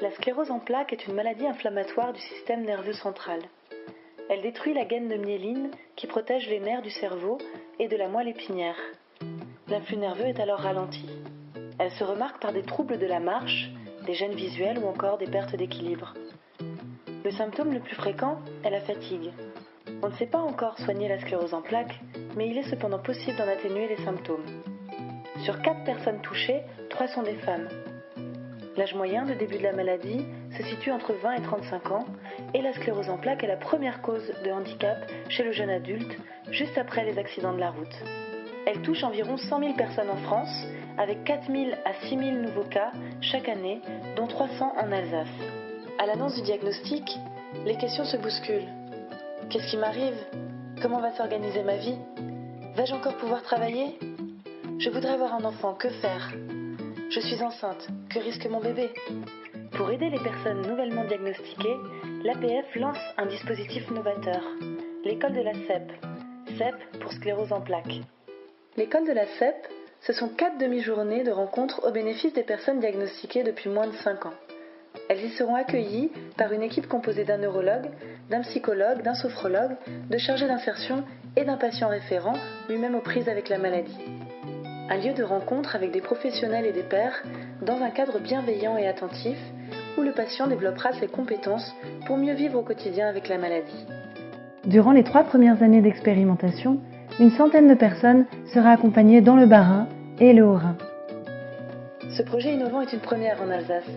La sclérose en plaques est une maladie inflammatoire du système nerveux central. Elle détruit la gaine de myéline qui protège les nerfs du cerveau et de la moelle épinière. L'influx nerveux est alors ralenti. Elle se remarque par des troubles de la marche, des gênes visuelles ou encore des pertes d'équilibre. Le symptôme le plus fréquent est la fatigue. On ne sait pas encore soigner la sclérose en plaques, mais il est cependant possible d'en atténuer les symptômes. Sur 4 personnes touchées, 3 sont des femmes. L'âge moyen de début de la maladie se situe entre 20 et 35 ans et la sclérose en plaques est la première cause de handicap chez le jeune adulte, juste après les accidents de la route. Elle touche environ 100 000 personnes en France, avec 4 000 à 6 000 nouveaux cas chaque année, dont 300 en Alsace. À l'annonce du diagnostic, les questions se bousculent. Qu'est-ce qui m'arrive ? Comment va s'organiser ma vie ? Vais-je encore pouvoir travailler ? Je voudrais avoir un enfant, que faire ? Je suis enceinte, que risque mon bébé ? Pour aider les personnes nouvellement diagnostiquées, l'APF lance un dispositif novateur, l'école de la CEP, CEP pour sclérose en plaques. L'école de la CEP, ce sont 4 demi-journées de rencontres au bénéfice des personnes diagnostiquées depuis moins de 5 ans. Elles y seront accueillies par une équipe composée d'un neurologue, d'un psychologue, d'un sophrologue, de chargés d'insertion et d'un patient référent, lui-même aux prises avec la maladie. Un lieu de rencontre avec des professionnels et des pairs, dans un cadre bienveillant et attentif, où le patient développera ses compétences pour mieux vivre au quotidien avec la maladie. Durant les 3 premières années d'expérimentation, une centaine de personnes sera accompagnée dans le Bas-Rhin et le Haut-Rhin. Ce projet innovant est une première en Alsace.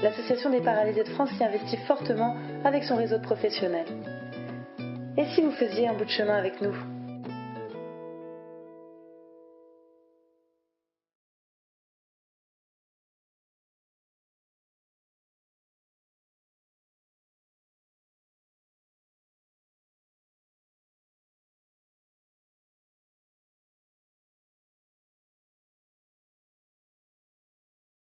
L'Association des paralysés de France s'y investit fortement avec son réseau de professionnels. Et si vous faisiez un bout de chemin avec nous ?